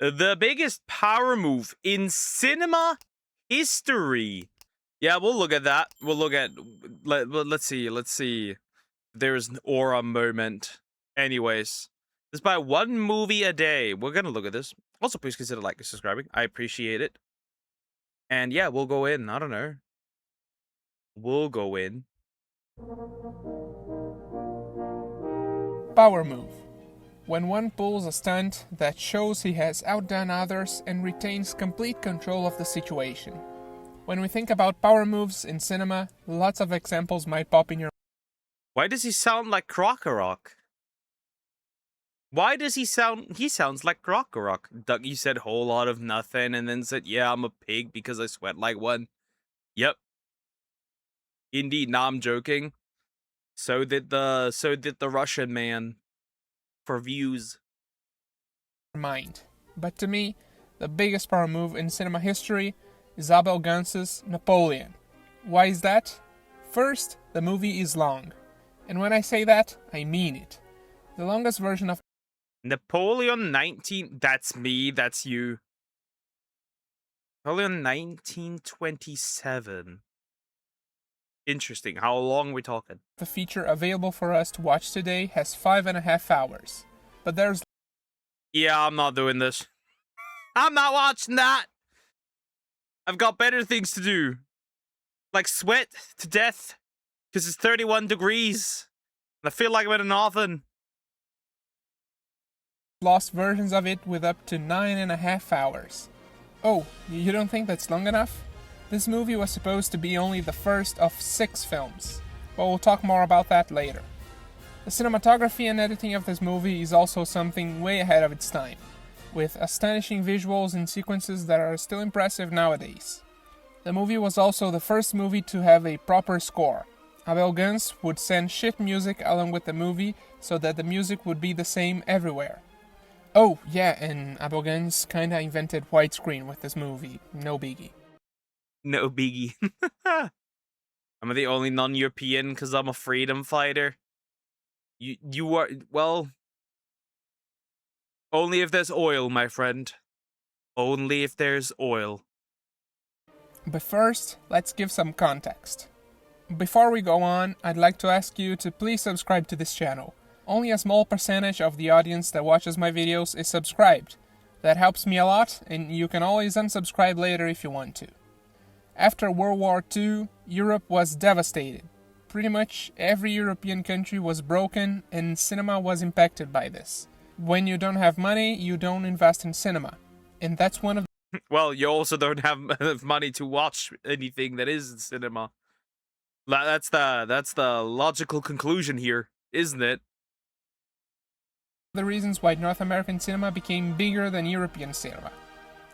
The biggest power move in cinema history. Yeah, we'll look at that. We'll look at... Let's see. There's an aura moment. Anyways, just buy one movie a day. We're gonna look at this. Also, please consider liking and subscribing. I appreciate it. And yeah, we'll go in. I don't know. We'll go in. Powermove. When one pulls a stunt that shows he has outdone others and retains complete control of the situation. When we think about power moves in cinema, lots of examples might pop in your mind. Why does he sound like Krokorok? Why does he sound... He sounds like Krokorok. Ducky said whole lot of nothing and then said, yeah, I'm a pig because I sweat like one. Yep. Indeed, nah, I'm joking. So did the Russian man. For views. Mind. But to me, the biggest power move in cinema history is Abel Gance's Napoleon. Why is that? First, the movie is long. And when I say that, I mean it. The longest version of Napoleon 19... That's me, that's you. Napoleon 1927. Interesting. How long are we talking? the feature available for us to watch today has 5.5 hours. But there's... Yeah, I'm not doing this. I'm not watching that! I've got better things to do. Like sweat to death. Because it's 31 degrees. And I feel like I'm in an oven. lost versions of it with up to 9.5 hours. Oh, you don't think that's long enough? This movie was supposed to be only the first of 6 films, but we'll talk more about that later. The cinematography and editing of this movie is also something way ahead of its time, with astonishing visuals and sequences that are still impressive nowadays. The movie was also the first movie to have a proper score. Abel Gance would send sheet music along with the movie so that the music would be the same everywhere. Oh, yeah, and Abel Gance kinda invented widescreen with this movie, no biggie. No biggie. I'm the only non-European because I'm a freedom fighter. You are... Well... Only if there's oil, my friend. Only if there's oil. But first, let's give some context. Before we go on, I'd like to ask you to please subscribe to this channel. Only a small percentage of the audience that watches my videos is subscribed. That helps me a lot, and you can always unsubscribe later if you want to. After World War II, Europe was devastated. Pretty much every European country was broken, and cinema was impacted by this. When you don't have money, you don't invest in cinema. And that's one of Well, you also don't have money to watch anything that is in cinema. That's the logical conclusion here, isn't it? the reasons why North American cinema became bigger than European cinema.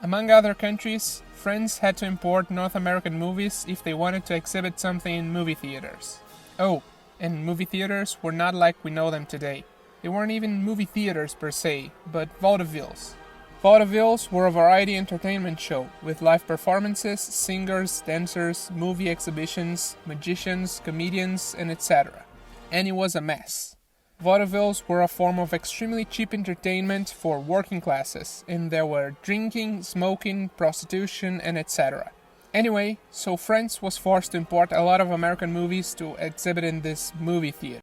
Among other countries, France had to import North American movies if they wanted to exhibit something in movie theaters. Oh, and movie theaters were not like we know them today. They weren't even movie theaters per se, but vaudevilles. Vaudevilles were a variety entertainment show with live performances, singers, dancers, movie exhibitions, magicians, comedians, and etc. And it was a mess. Vaudevilles were a form of extremely cheap entertainment for working classes, and there were drinking, smoking, prostitution, and etc. Anyway, so France was forced to import a lot of American movies to exhibit in this movie theater.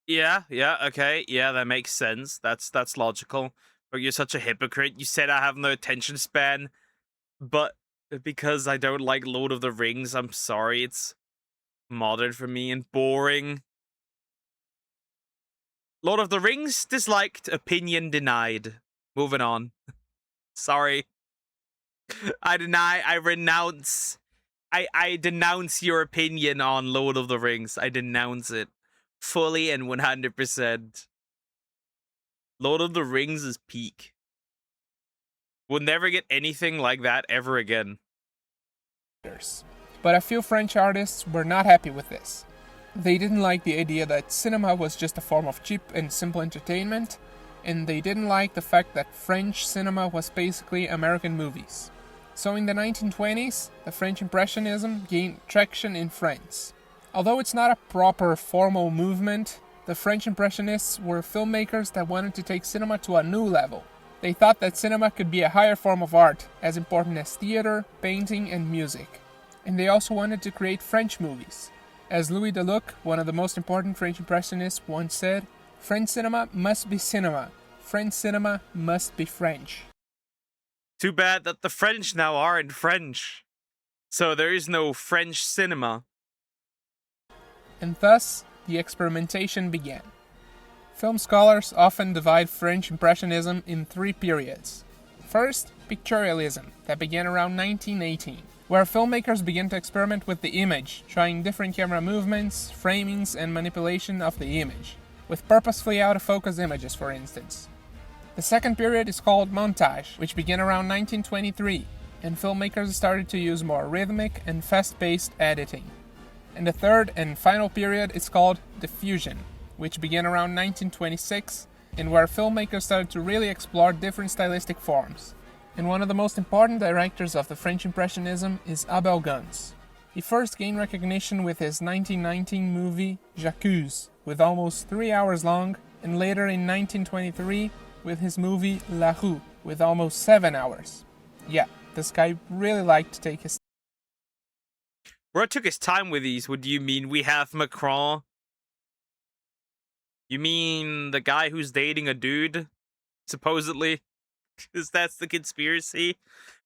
Yeah, okay. Yeah, that makes sense. That's logical. But you're such a hypocrite. You said I have no attention span, but because I don't like Lord of the Rings, I'm sorry. It's modern for me and boring. Lord of the Rings disliked, opinion denied. Moving on. Sorry. I renounce. I denounce your opinion on Lord of the Rings. I denounce it. Fully and 100%. Lord of the Rings is peak. We'll never get anything like that ever again. But a few French artists were not happy with this. They didn't like the idea that cinema was just a form of cheap and simple entertainment, and they didn't like the fact that French cinema was basically American movies. So in the 1920s, the French Impressionism gained traction in France. Although it's not a proper formal movement, the French Impressionists were filmmakers that wanted to take cinema to a new level. They thought that cinema could be a higher form of art, as important as theater, painting, and music. And they also wanted to create French movies. As Louis Deluc, one of the most important French Impressionists, once said, "French cinema must be cinema. French cinema must be French." Too bad that the French now aren't French. So there is no French cinema. And thus, the experimentation began. Film scholars often divide French Impressionism in three periods. First, pictorialism, that began around 1918, where filmmakers began to experiment with the image, trying different camera movements, framings, and manipulation of the image, with purposefully out-of-focus images, for instance. The second period is called montage, which began around 1923, and filmmakers started to use more rhythmic and fast-paced editing. And the third and final period is called diffusion, which began around 1926, and where filmmakers started to really explore different stylistic forms. And one of the most important directors of the French Impressionism is Abel Gance. He first gained recognition with his 1919 movie J'accuse, with almost 3 hours long, and later in 1923 with his movie La Rue, with almost 7 hours. Yeah, this guy really liked to take his Bro took his time with these. What do you mean we have Macron? You mean the guy who's dating a dude? Supposedly? Because that's the conspiracy?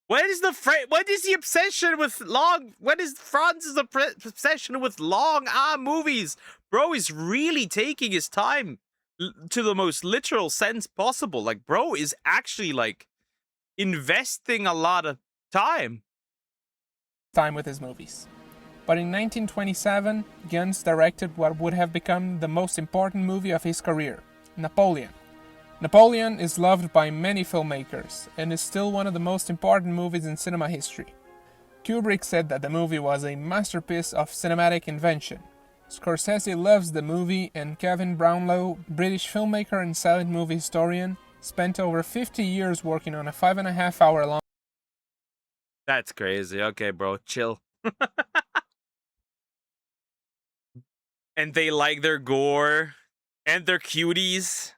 What is the obsession with long... What is France's obsession with long movies? Bro is really taking his time to the most literal sense possible. Like, bro is actually, like, investing a lot of time with his movies. But in 1927, Gance directed what would have become the most important movie of his career, Napoleon. Napoleon is loved by many filmmakers, and is still one of the most important movies in cinema history. Kubrick said that the movie was a masterpiece of cinematic invention. Scorsese loves the movie, and Kevin Brownlow, British filmmaker and silent movie historian, spent over 50 years working on a 5.5 hour long... That's crazy. Okay, bro, chill. And they like their gore, and their cuties,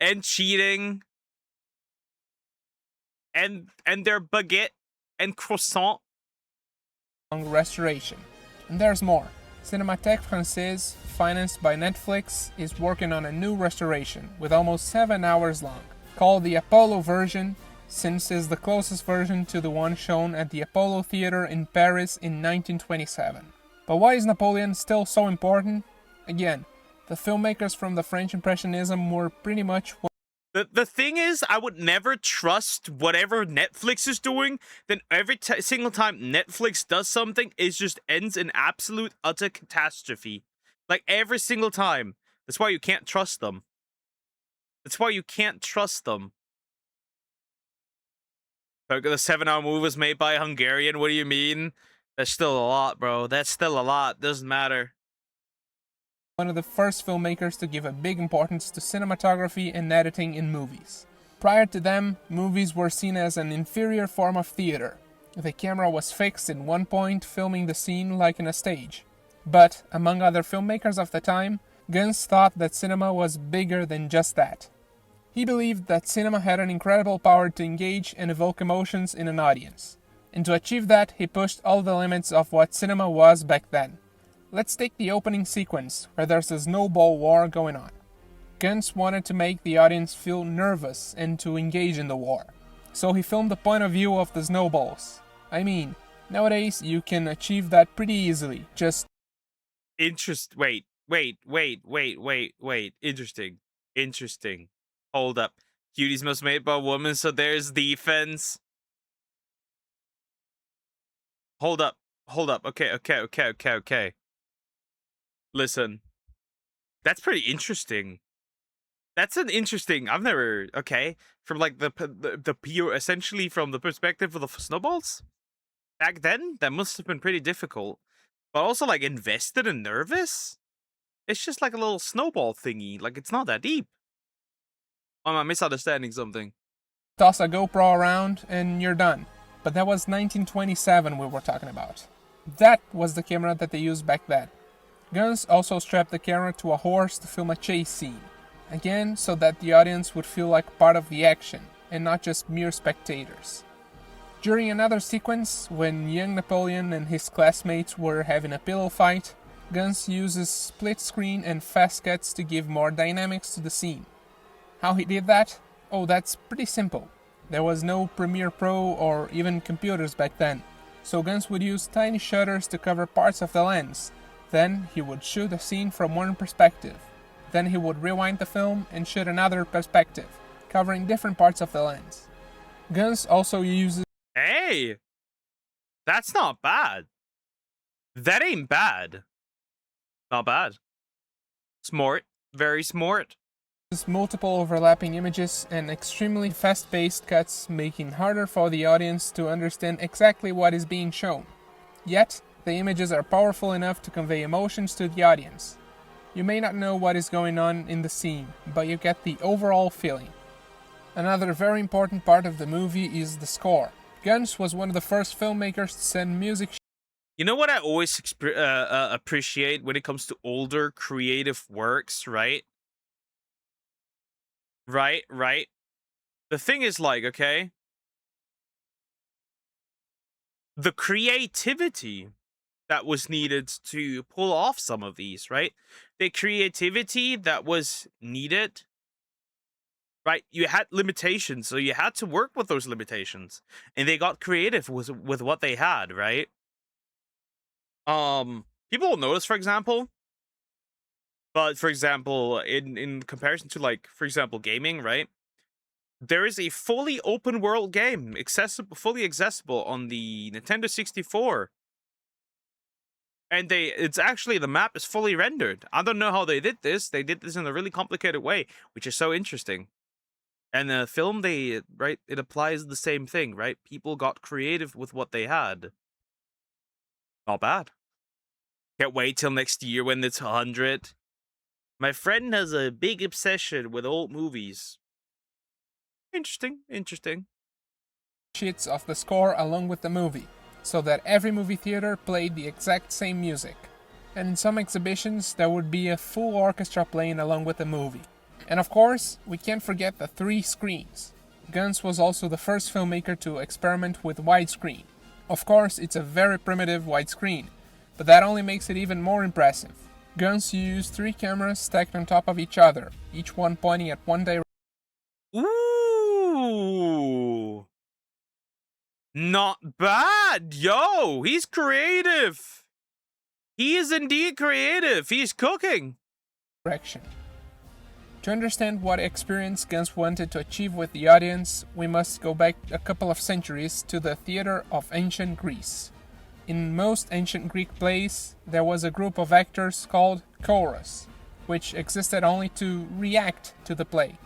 and cheating, and their baguette and croissant. Restoration. And there's more. Cinémathèque Française, financed by Netflix, is working on a new restoration, with almost 7 hours long, called the Apollo version, since it's the closest version to the one shown at the Apollo Theater in Paris in 1927. But why is Napoleon still so important? Again, the filmmakers from the French Impressionism were pretty much... The thing is, I would never trust whatever Netflix is doing. Then every single time Netflix does something, it just ends in absolute utter catastrophe. Like, every single time. That's why you can't trust them. That's why you can't trust them. The 7-hour movie was made by a Hungarian. What do you mean? That's still a lot, bro. That's still a lot. Doesn't matter. One of the first filmmakers to give a big importance to cinematography and editing in movies. Prior to them, movies were seen as an inferior form of theater. The camera was fixed in one point, filming the scene like in a stage. But, among other filmmakers of the time, Gance thought that cinema was bigger than just that. He believed that cinema had an incredible power to engage and evoke emotions in an audience. And to achieve that, he pushed all the limits of what cinema was back then. Let's take the opening sequence, where there's a snowball war going on. Gance wanted to make the audience feel nervous and to engage in the war. So he filmed the point of view of the snowballs. I mean, nowadays you can achieve that pretty easily, just... Wait. Interesting. Hold up. Cuties must made by a woman, so there's defense. Hold up. Okay. Listen. That's pretty interesting. That's an interesting... I've never... Okay. From, like, the pure... Essentially from the perspective of the snowballs? Back then, that must have been pretty difficult. But also, like, invested and nervous? It's just like a little snowball thingy. Like, it's not that deep. Or am I misunderstanding something? Toss a GoPro around and you're done. But that was 1927 we were talking about. That was the camera that they used back then. Gance also strapped the camera to a horse to film a chase scene. Again, so that the audience would feel like part of the action, and not just mere spectators. During another sequence, when young Napoleon and his classmates were having a pillow fight, Guns uses split screen and fast cuts to give more dynamics to the scene. How he did that? Oh, that's pretty simple. There was no Premiere Pro or even computers back then, so Guns would use tiny shutters to cover parts of the lens. Then he would shoot a scene from one perspective. Then he would rewind the film and shoot another perspective, covering different parts of the lens. Guns also uses... Hey! That's not bad. That ain't bad. Not bad. Smart. Very smart. Multiple overlapping images and extremely fast-paced cuts, making it harder for the audience to understand exactly what is being shown. Yet, the images are powerful enough to convey emotions to the audience. You may not know what is going on in the scene, but you get the overall feeling. Another very important part of the movie is the score. Guns was one of the first filmmakers to send music. You know what I always appreciate when it comes to older creative works, right? Right. The thing is, like, okay, the creativity that was needed to pull off some of these, right? The creativity that was needed, right? You had limitations, so you had to work with those limitations, and they got creative with what they had, right? People will notice, for example, but for example, in comparison to, like, for example, gaming, right? There is a fully open world game, fully accessible on the Nintendo 64. And it's actually, the map is fully rendered. I don't know how they did this. They did this in a really complicated way, which is so interesting. And the film, right, it applies the same thing, right? People got creative with what they had. Not bad. Can't wait till next year when it's 100. My friend has a big obsession with old movies. Interesting. Sheets of the score along with the movie, so that every movie theater played the exact same music. And in some exhibitions, there would be a full orchestra playing along with the movie. And of course, we can't forget the 3 screens. Guns was also the first filmmaker to experiment with widescreen. Of course, it's a very primitive widescreen, but that only makes it even more impressive. Guns used 3 cameras stacked on top of each other, each one pointing at one direction. Ooh! Not bad! Yo, he's creative! He is indeed creative! He's cooking! To understand what experience Guns wanted to achieve with the audience, we must go back a couple of centuries to the theater of ancient Greece. In most ancient Greek plays, there was a group of actors called chorus, which existed only to react to the play.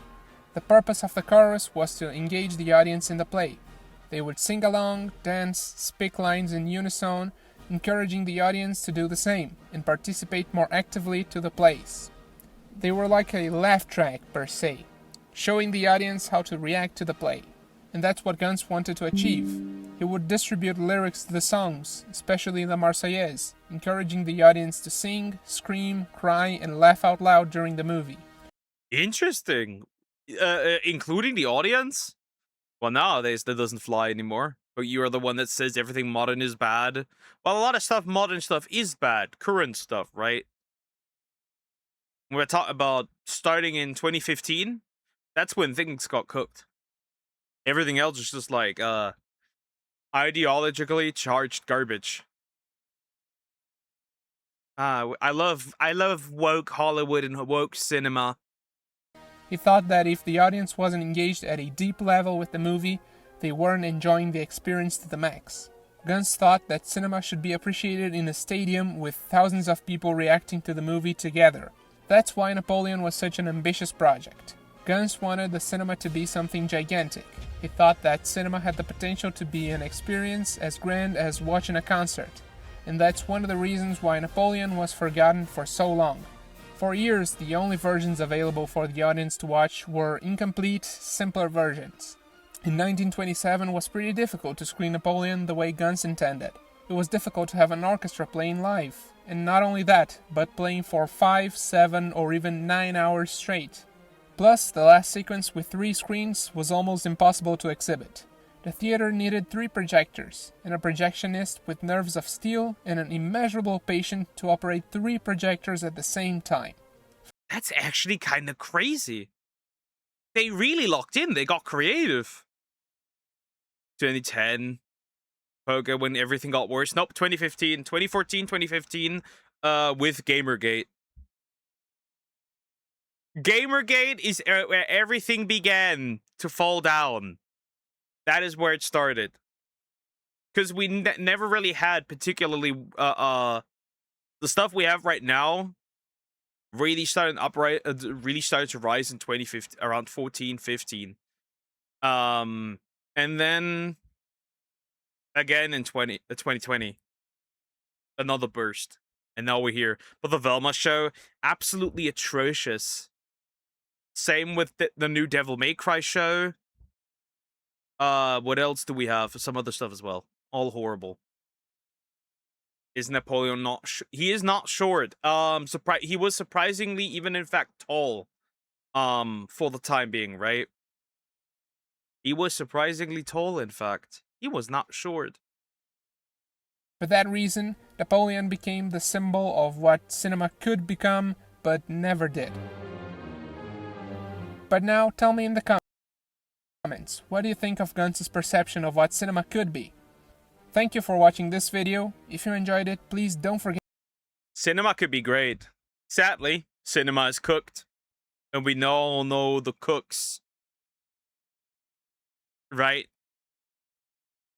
The purpose of the chorus was to engage the audience in the play. They would sing along, dance, speak lines in unison, encouraging the audience to do the same and participate more actively to the plays. They were like a laugh track per se, showing the audience how to react to the play. And that's what Guns wanted to achieve. He would distribute lyrics to the songs, especially the Marseillaise, encouraging the audience to sing, scream, cry, and laugh out loud during the movie. Interesting. Including the audience? Well, nowadays that doesn't fly anymore. But you are the one that says everything modern is bad. Well, a lot of stuff, modern stuff is bad. Current stuff, right? We're talking about starting in 2015. That's when things got cooked. Everything else is just like ideologically charged garbage. I love woke Hollywood and woke cinema. He thought that if the audience wasn't engaged at a deep level with the movie, they weren't enjoying the experience to the max. Guns thought that cinema should be appreciated in a stadium with thousands of people reacting to the movie together. That's why Napoleon was such an ambitious project. Guns wanted the cinema to be something gigantic. He thought that cinema had the potential to be an experience as grand as watching a concert. And that's one of the reasons why Napoleon was forgotten for so long. For years, the only versions available for the audience to watch were incomplete, simpler versions. In 1927 was pretty difficult to screen Napoleon the way Guns intended. It was difficult to have an orchestra playing live, and not only that, but playing for 5, 7, or even 9 hours straight. Plus, the last sequence with 3 screens was almost impossible to exhibit. The theater needed 3 projectors, and a projectionist with nerves of steel and an immeasurable patience to operate 3 projectors at the same time. That's actually kind of crazy. They really locked in. They got creative. 2010. Poker when everything got worse. Nope, 2015. 2014, 2015, with Gamergate. Gamergate is where everything began to fall down. That is where it started. Because we never really had particularly the stuff we have right now really started to rise in 2015, around 14, 15. And then again in 2020, another burst. And now we're here. But the Velma show, absolutely atrocious. Same with the new Devil May Cry show. What else do we have? Some other stuff as well. All horrible. Is Napoleon not? He is not short. He was surprisingly, even in fact, tall. For the time being, right? He was surprisingly tall. In fact, he was not short. For that reason, Napoleon became the symbol of what cinema could become, but never did. But now, tell me in the comments, what do you think of Guns' perception of what cinema could be? Thank you for watching this video. If you enjoyed it, please don't forget. Cinema could be great. Sadly, cinema is cooked. And we all know the cooks. Right?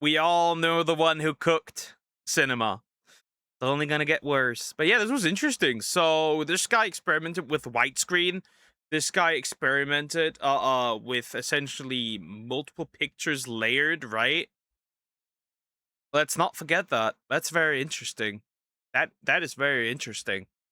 We all know the one who cooked cinema. It's only gonna get worse. But yeah, this was interesting. So this guy experimented with widescreen. This guy experimented with essentially multiple pictures layered, right? Let's not forget that. That's very interesting. That is very interesting.